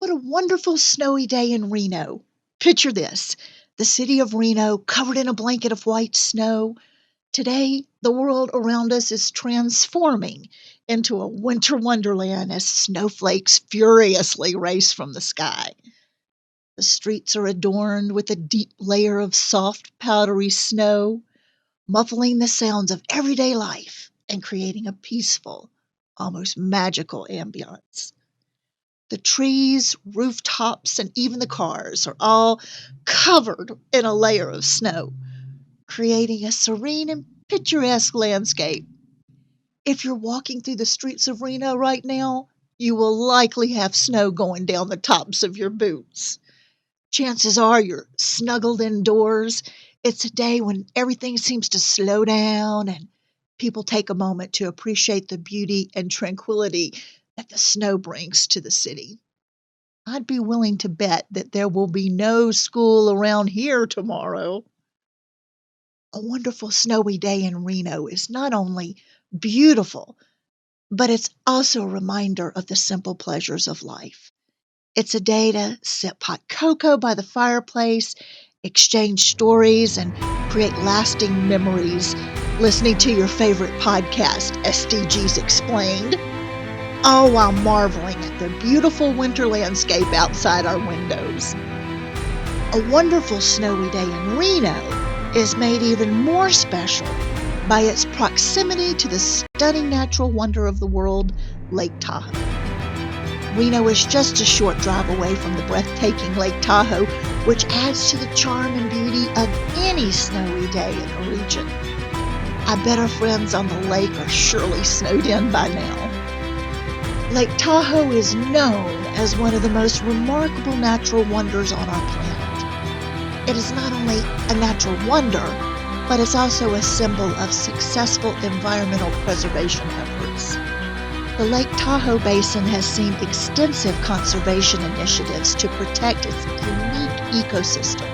What a wonderful snowy day in Reno. Picture this, the city of Reno covered in a blanket of white snow. Today, the world around us is transforming into a winter wonderland as snowflakes furiously race from the sky. The streets are adorned with a deep layer of soft, powdery snow, muffling the sounds of everyday life and creating a peaceful, almost magical ambiance. The trees, rooftops, and even the cars are all covered in a layer of snow, creating a serene and picturesque landscape. If you're walking through the streets of Reno right now, you will likely have snow going down the tops of your boots. Chances are you're snuggled indoors. It's a day when everything seems to slow down and people take a moment to appreciate the beauty and tranquility that the snow brings to the city. I'd be willing to bet that there will be no school around here tomorrow. A wonderful snowy day in Reno is not only beautiful, but it's also a reminder of the simple pleasures of life. It's a day to sip hot cocoa by the fireplace, exchange stories, and create lasting memories listening to your favorite podcast, SDGs Explained, all while marveling at the beautiful winter landscape outside our windows. A wonderful snowy day in Reno is made even more special by its proximity to the stunning natural wonder of the world, Lake Tahoe. Reno is just a short drive away from the breathtaking Lake Tahoe, which adds to the charm and beauty of any snowy day in the region. I bet our friends on the lake are surely snowed in by now. Lake Tahoe is known as one of the most remarkable natural wonders on our planet. It is not only a natural wonder, but it's also a symbol of successful environmental preservation efforts. The Lake Tahoe Basin has seen extensive conservation initiatives to protect its unique ecosystem,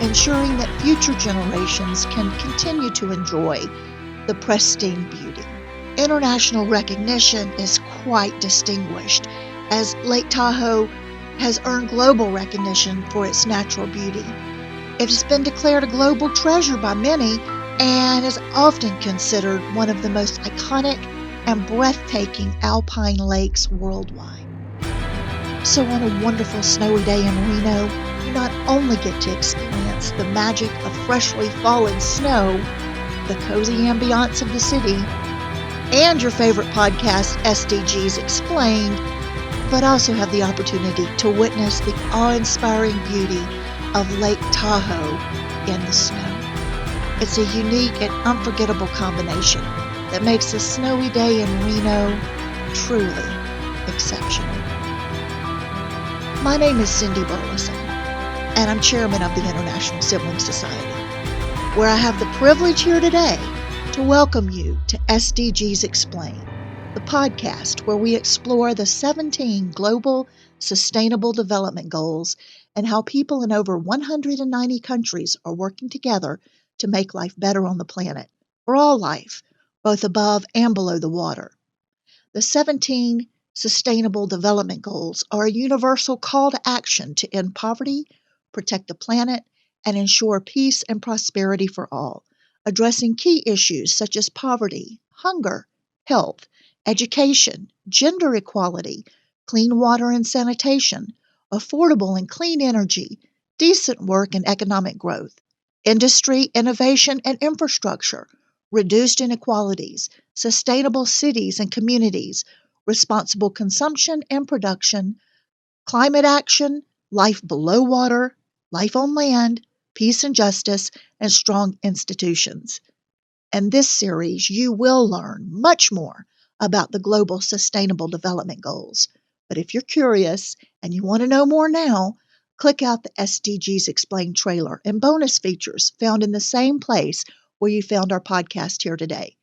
ensuring that future generations can continue to enjoy the pristine beauty. International recognition is quite distinguished, as Lake Tahoe has earned global recognition for its natural beauty. It has been declared a global treasure by many and is often considered one of the most iconic and breathtaking alpine lakes worldwide. So on a wonderful snowy day in Reno, you not only get to experience the magic of freshly fallen snow, the cozy ambiance of the city, and your favorite podcast, SDGs Explained, but also have the opportunity to witness the awe-inspiring beauty of Lake Tahoe in the snow. It's a unique and unforgettable combination that makes a snowy day in Reno truly exceptional. My name is Cindy Burleson, and I'm chairman of the International Sibling Society, where I have the privilege here today to welcome you to SDGs Explained, the podcast where we explore the 17 Global Sustainable Development Goals and how people in over 190 countries are working together to make life better on the planet, for all life, both above and below the water. The 17 Sustainable Development Goals are a universal call to action to end poverty, protect the planet, and ensure peace and prosperity for all, addressing key issues such as poverty, hunger, health, education, gender equality, clean water and sanitation, affordable and clean energy, decent work and economic growth, industry, innovation, and infrastructure, reduced inequalities, sustainable cities and communities, responsible consumption and production, climate action, life below water, life on land, peace and justice, and strong institutions. In this series, you will learn much more about the Global Sustainable Development Goals. But if you're curious and you want to know more now, click out the SDGs Explained trailer and bonus features found in the same place where you found our podcast here today.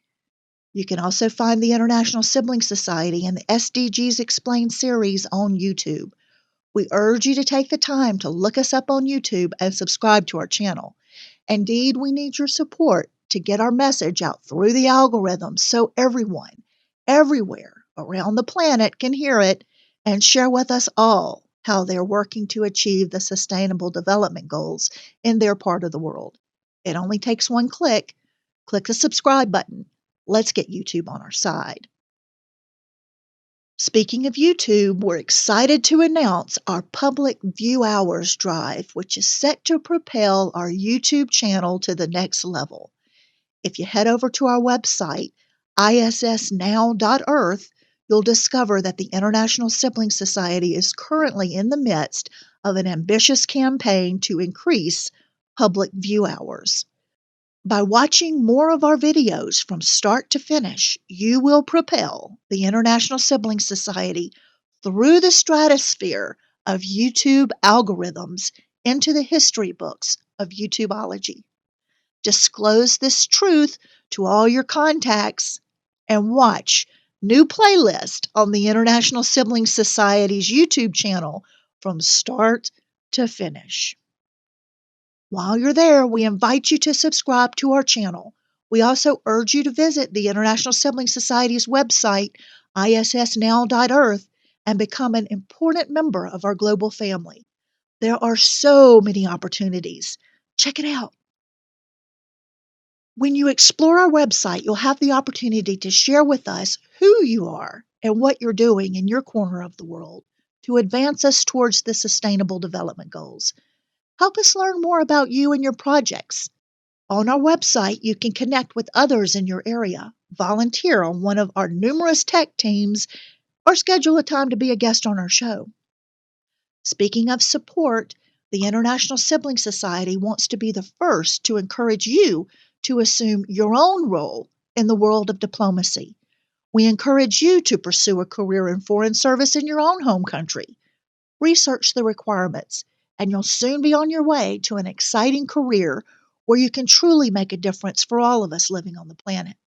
You can also find the International Sibling Society and the SDGs Explained series on YouTube. We urge you to take the time to look us up on YouTube and subscribe to our channel. Indeed, we need your support to get our message out through the algorithms so everyone, everywhere around the planet can hear it and share with us all how they're working to achieve the Sustainable Development Goals in their part of the world. It only takes one click. Click the subscribe button. Let's get YouTube on our side. Speaking of YouTube, we're excited to announce our Public View Hours drive, which is set to propel our YouTube channel to the next level. If you head over to our website, issNOW.earth, you'll discover that the International Sibling Society is currently in the midst of an ambitious campaign to increase public view hours. By watching more of our videos from start to finish, you will propel the International Sibling Society through the stratosphere of YouTube algorithms into the history books of YouTubeology. Disclose this truth to all your contacts and watch new playlist on the International Sibling Society's YouTube channel from start to finish. While you're there, we invite you to subscribe to our channel. We also urge you to visit the International Sibling Society's website, issNOW.earth, and become an important member of our global family. There are so many opportunities. Check it out. When you explore our website, you'll have the opportunity to share with us who you are and what you're doing in your corner of the world to advance us towards the Sustainable Development Goals. Help us learn more about you and your projects. On our website, you can connect with others in your area, volunteer on one of our numerous tech teams, or schedule a time to be a guest on our show. Speaking of support, the International Sibling Society wants to be the first to encourage you to assume your own role in the world of diplomacy. We encourage you to pursue a career in foreign service in your own home country. Research the requirements, and you'll soon be on your way to an exciting career where you can truly make a difference for all of us living on the planet.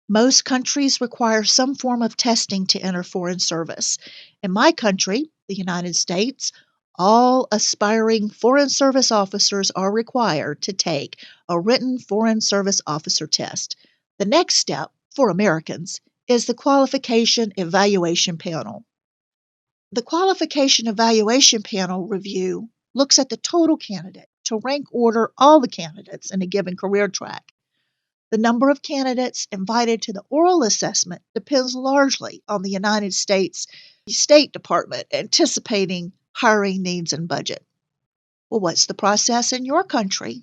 Most countries require some form of testing to enter foreign service. In my country, the United States, all aspiring foreign service officers are required to take a written foreign service officer test. The next step for Americans is the qualification evaluation panel. The qualification evaluation panel review looks at the total candidate to rank order all the candidates in a given career track. The number of candidates invited to the oral assessment depends largely on the United States State Department anticipating hiring needs and budget. Well, what's the process in your country?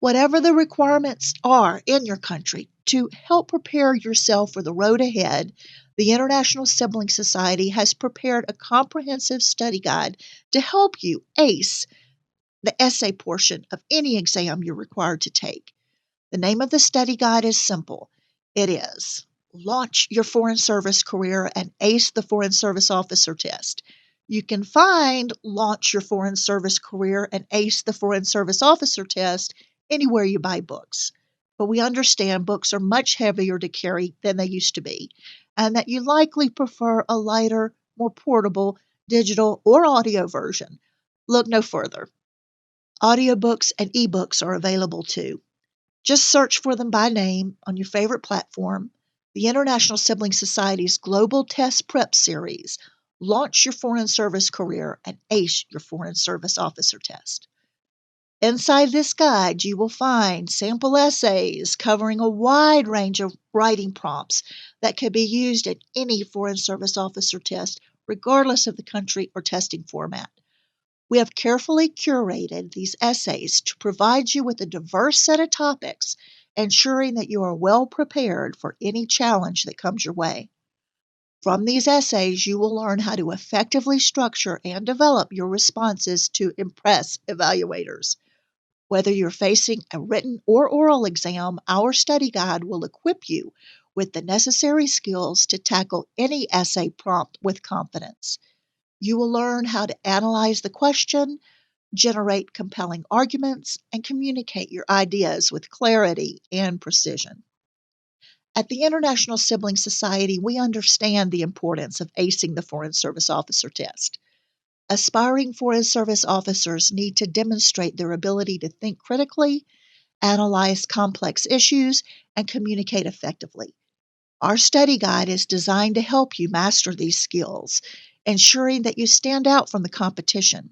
Whatever the requirements are in your country to help prepare yourself for the road ahead, the International Sibling Society has prepared a comprehensive study guide to help you ace the essay portion of any exam you're required to take. The name of the study guide is simple. It is Launch Your Foreign Service Career and Ace the Foreign Service Officer Test. You can find Launch Your Foreign Service Career and Ace the Foreign Service Officer Test anywhere you buy books. But we understand books are much heavier to carry than they used to be, and that you likely prefer a lighter, more portable, digital, or audio version. Look no further. Audiobooks and ebooks are available too. Just search for them by name on your favorite platform. The International Sibling Society's Global Test Prep Series, Launch Your Foreign Service Career and Ace Your Foreign Service Officer Test. Inside this guide, you will find sample essays covering a wide range of writing prompts that can be used in any Foreign Service Officer test, regardless of the country or testing format. We have carefully curated these essays to provide you with a diverse set of topics, ensuring that you are well prepared for any challenge that comes your way. From these essays, you will learn how to effectively structure and develop your responses to impress evaluators. Whether you're facing a written or oral exam, our study guide will equip you with the necessary skills to tackle any essay prompt with confidence. You will learn how to analyze the question, generate compelling arguments, and communicate your ideas with clarity and precision. At the International Sibling Society, we understand the importance of acing the Foreign Service Officer test. Aspiring Foreign Service officers need to demonstrate their ability to think critically, analyze complex issues, and communicate effectively. Our study guide is designed to help you master these skills. ensuring that you stand out from the competition.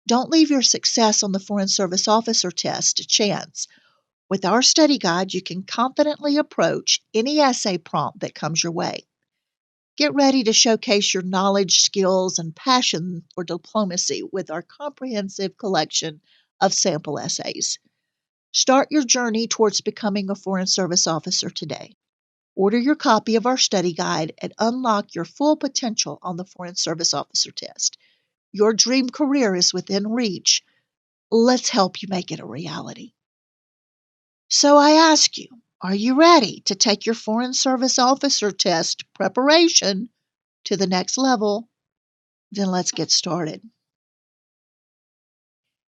Don't leave your success on the Foreign Service Officer test to chance. With our study guide, you can confidently approach any essay prompt that comes your way. Get ready to showcase your knowledge, skills, and passion for diplomacy with our comprehensive collection of sample essays. Start your journey towards becoming a Foreign Service Officer today. Order your copy of our study guide and unlock your full potential on the Foreign Service Officer test. Your dream career is within reach. Let's help you make it a reality. So I ask you, are you ready to take your Foreign Service Officer test preparation to the next level? Then let's get started.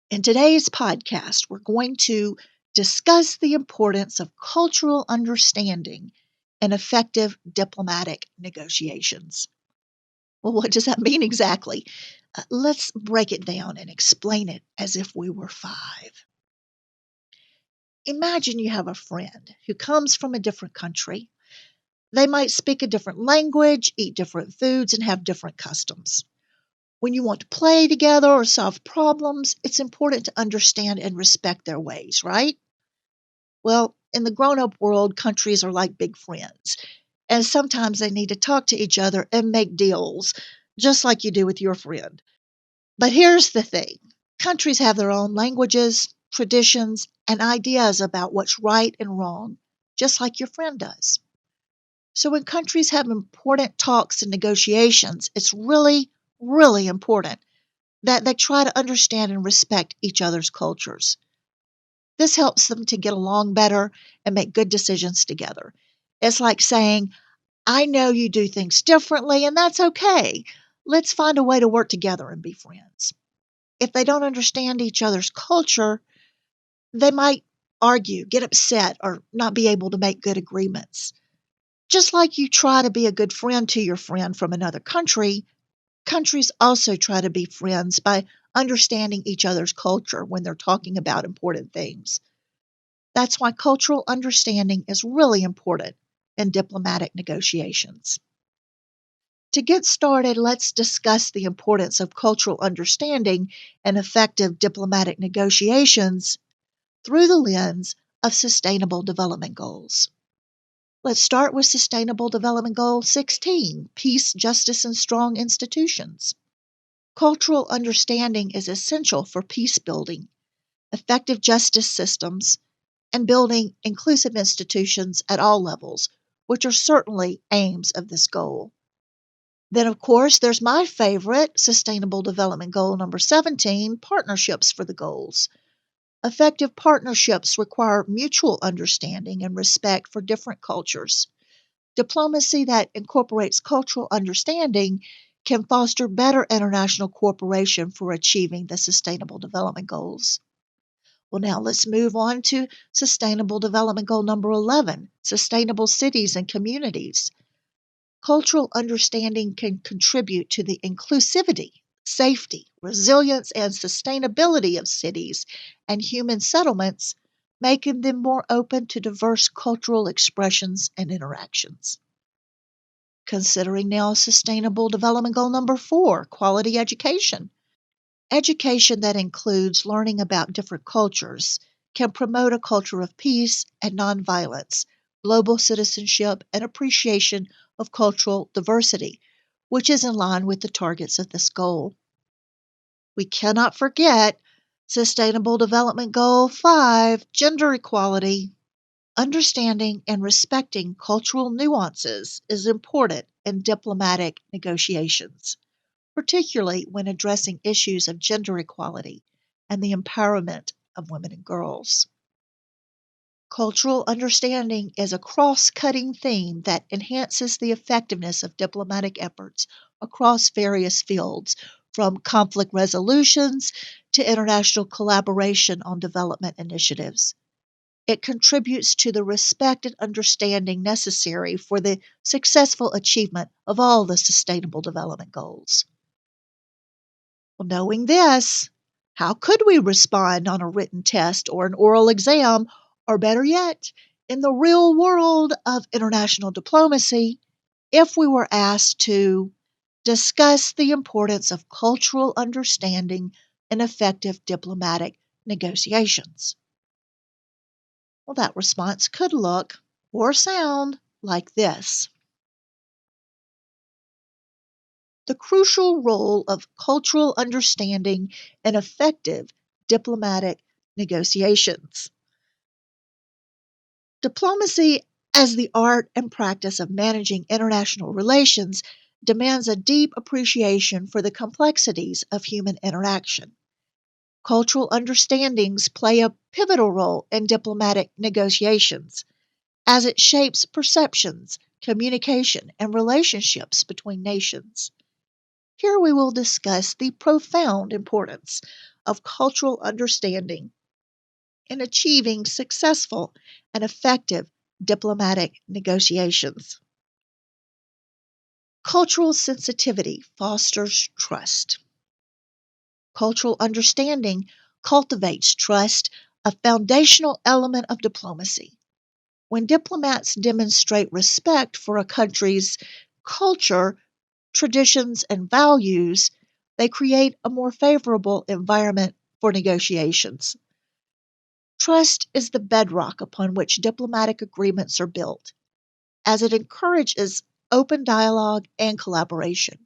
In today's podcast, we're going to discuss the importance of cultural understanding and effective diplomatic negotiations. Well, what does that mean exactly? Let's break it down and explain it as if we were five. Imagine you have a friend who comes from a different country. They might speak a different language, eat different foods, and have different customs. When you want to play together or solve problems, it's important to understand and respect their ways, right? Well, in the grown-up world, countries are like big friends, and sometimes they need to talk to each other and make deals, just like you do with your friend. But here's the thing. Countries have their own languages, traditions, and ideas about what's right and wrong, just like your friend does. So when countries have important talks and negotiations, it's really, really important that they try to understand and respect each other's cultures. This helps them to get along better and make good decisions together. It's like saying, I know you do things differently, and that's okay. Let's find a way to work together and be friends. If they don't understand each other's culture, they might argue, get upset, or not be able to make good agreements. Just like you try to be a good friend to your friend from another country, countries also try to be friends by understanding each other's culture when they're talking about important things. That's why cultural understanding is really important in diplomatic negotiations. To get started, let's discuss the importance of cultural understanding and effective diplomatic negotiations through the lens of Sustainable Development Goals. Let's start with Sustainable Development Goal 16, Peace, Justice, and Strong Institutions. Cultural understanding is essential for peace building, effective justice systems, and building inclusive institutions at all levels, which are certainly aims of this goal. Then, of course, there's my favorite, Sustainable Development Goal number 17, Partnerships for the Goals. Effective partnerships require mutual understanding and respect for different cultures. Diplomacy that incorporates cultural understanding can foster better international cooperation for achieving the Sustainable Development Goals. Well, now let's move on to Sustainable Development Goal number 11, Sustainable Cities and Communities. Cultural understanding can contribute to the inclusivity, safety, resilience, and sustainability of cities and human settlements, making them more open to diverse cultural expressions and interactions. Considering now Sustainable Development Goal number 4, quality education. Education that includes learning about different cultures can promote a culture of peace and nonviolence, global citizenship, and appreciation of cultural diversity, which is in line with the targets of this goal. We cannot forget Sustainable Development Goal 5, gender equality. Understanding and respecting cultural nuances is important in diplomatic negotiations, particularly when addressing issues of gender equality and the empowerment of women and girls. Cultural understanding is a cross-cutting theme that enhances the effectiveness of diplomatic efforts across various fields, from conflict resolutions to international collaboration on development initiatives. It contributes to the respect and understanding necessary for the successful achievement of all the Sustainable Development Goals. Well, knowing this, how could we respond on a written test or an oral exam, or better yet, in the real world of international diplomacy, if we were asked to Discuss the importance of cultural understanding in effective diplomatic negotiations. Well, that response could look or sound like this. The crucial role of cultural understanding in effective diplomatic negotiations. Diplomacy, as the art and practice of managing international relations, demands a deep appreciation for the complexities of human interaction. Cultural understandings play a pivotal role in diplomatic negotiations, as it shapes perceptions, communication, and relationships between nations. Here we will discuss the profound importance of cultural understanding in achieving successful and effective diplomatic negotiations. Cultural sensitivity fosters trust. Cultural understanding cultivates trust, a foundational element of diplomacy. When diplomats demonstrate respect for a country's culture, traditions, and values, they create a more favorable environment for negotiations. Trust is the bedrock upon which diplomatic agreements are built, as it encourages open dialogue and collaboration.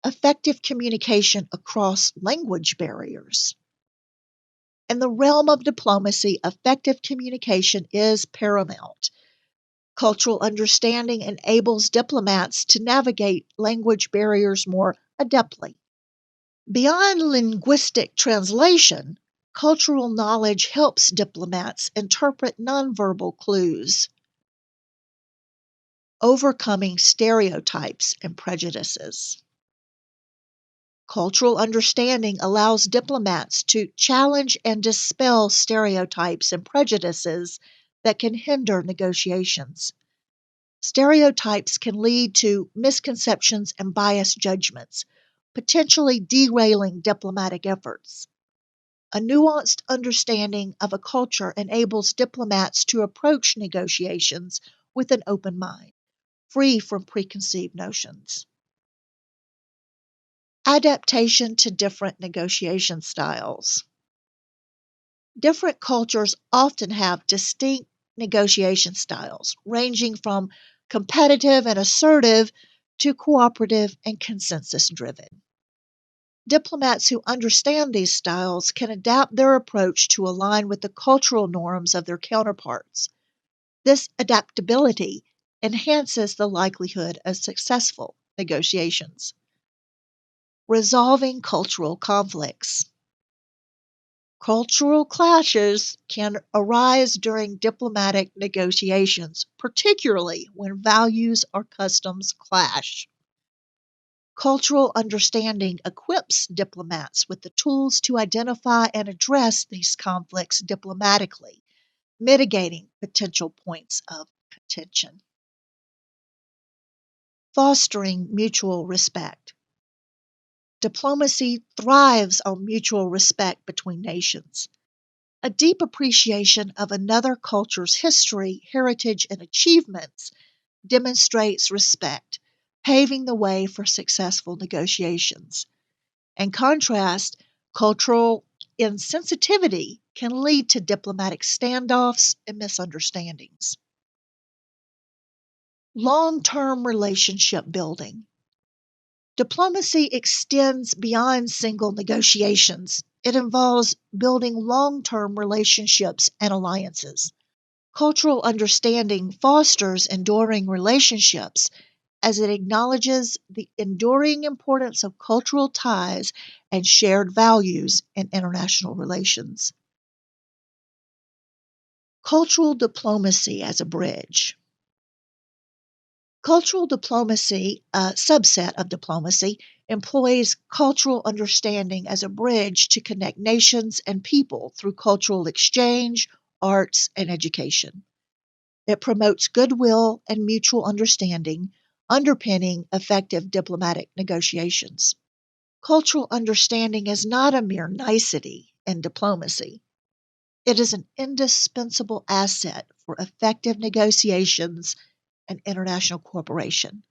Effective communication across language barriers. In the realm of diplomacy, effective communication is paramount. Cultural understanding enables diplomats to navigate language barriers more adeptly. Beyond linguistic translation, cultural knowledge helps diplomats interpret nonverbal clues, overcoming stereotypes and prejudices. Cultural understanding allows diplomats to challenge and dispel stereotypes and prejudices that can hinder negotiations. Stereotypes can lead to misconceptions and biased judgments, potentially derailing diplomatic efforts. A nuanced understanding of a culture enables diplomats to approach negotiations with an open mind, free from preconceived notions. Adaptation to different negotiation styles. Different cultures often have distinct negotiation styles, ranging from competitive and assertive to cooperative and consensus driven. Diplomats who understand these styles can adapt their approach to align with the cultural norms of their counterparts. This adaptability enhances the likelihood of successful negotiations. Resolving cultural conflicts. Cultural clashes can arise during diplomatic negotiations, particularly when values or customs clash. Cultural understanding equips diplomats with the tools to identify and address these conflicts diplomatically, mitigating potential points of contention. Fostering mutual respect. Diplomacy thrives on mutual respect between nations. A deep appreciation of another culture's history, heritage, and achievements demonstrates respect, paving the way for successful negotiations. In contrast, cultural insensitivity can lead to diplomatic standoffs and misunderstandings. Long-term relationship building. Diplomacy extends beyond single negotiations. It involves building long-term relationships and alliances. Cultural understanding fosters enduring relationships as it acknowledges the enduring importance of cultural ties and shared values in international relations. Cultural diplomacy as a bridge. Cultural diplomacy, a subset of diplomacy, employs cultural understanding as a bridge to connect nations and people through cultural exchange, arts, and education. It promotes goodwill and mutual understanding, underpinning effective diplomatic negotiations. Cultural understanding is not a mere nicety in diplomacy. It is an indispensable asset for effective negotiations and international cooperation.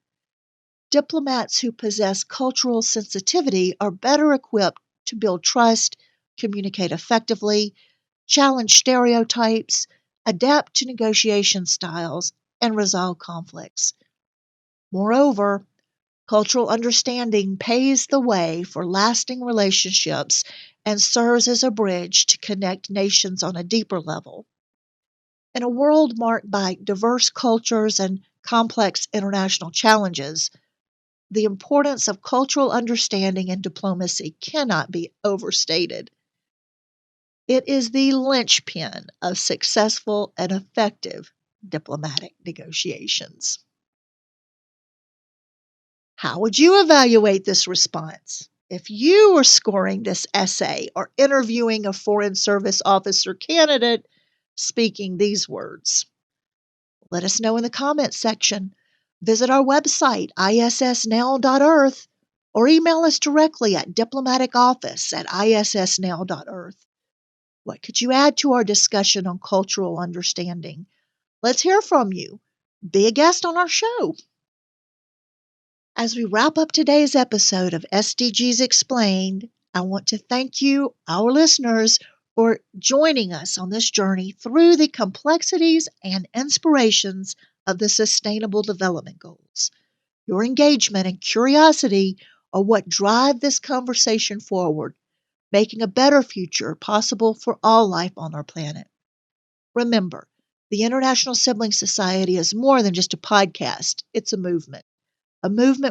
Diplomats who possess cultural sensitivity are better equipped to build trust, communicate effectively, challenge stereotypes, adapt to negotiation styles, and resolve conflicts. Moreover, cultural understanding paves the way for lasting relationships and serves as a bridge to connect nations on a deeper level. In a world marked by diverse cultures and complex international challenges, the importance of cultural understanding in diplomacy cannot be overstated. It is the linchpin of successful and effective diplomatic negotiations. How would you evaluate this response? If you were scoring this essay or interviewing a Foreign Service officer candidate speaking these words, let us know in the comments section. Visit our website, issNOW.earth, or email us directly at diplomaticoffice@issNOW.earth. What could you add to our discussion on cultural understanding? Let's hear from you. Be a guest on our show. As we wrap up today's episode of SDGs Explained, I want to thank you, our listeners, for joining us on this journey through the complexities and inspirations of the Sustainable Development Goals. Your engagement and curiosity are what drive this conversation forward, making a better future possible for all life on our planet. Remember, the International Sibling Society is more than just a podcast, it's a movement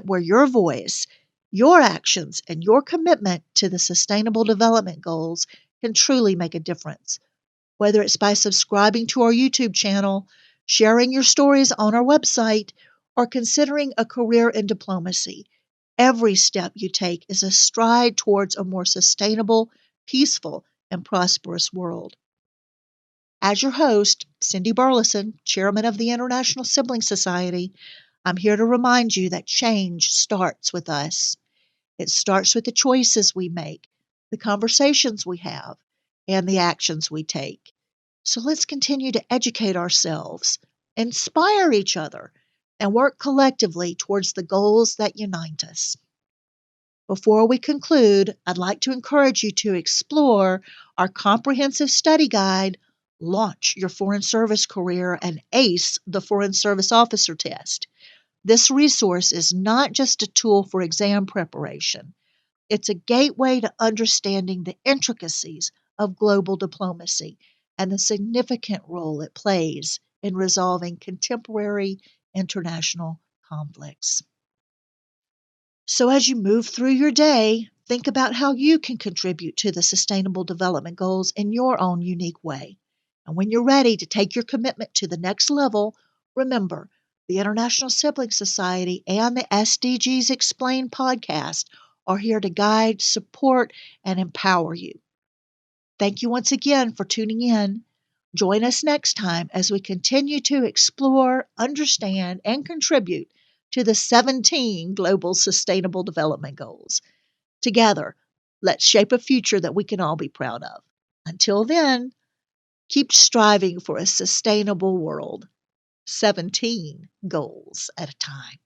where your voice, your actions, and your commitment to the Sustainable Development Goals can truly make a difference. Whether it's by subscribing to our YouTube channel, sharing your stories on our website, or considering a career in diplomacy, every step you take is a stride towards a more sustainable, peaceful, and prosperous world. As your host, Cindy Burleson, Chairman of the International Sibling Society, I'm here to remind you that change starts with us. It starts with the choices we make, the conversations we have, and the actions we take. So let's continue to educate ourselves, inspire each other, and work collectively towards the goals that unite us. Before we conclude, I'd like to encourage you to explore our comprehensive study guide, Launch Your Foreign Service Career and Ace the Foreign Service Officer Test. This resource is not just a tool for exam preparation. It's a gateway to understanding the intricacies of global diplomacy and the significant role it plays in resolving contemporary international conflicts. So, as you move through your day, think about how you can contribute to the Sustainable Development Goals in your own unique way. And when you're ready to take your commitment to the next level, remember the International Sibling Society and the SDGs Explained podcast are here to guide, support, and empower you. Thank you once again for tuning in. Join us next time as we continue to explore, understand, and contribute to the 17 Global Sustainable Development Goals. Together, let's shape a future that we can all be proud of. Until then, keep striving for a sustainable world, 17 goals at a time.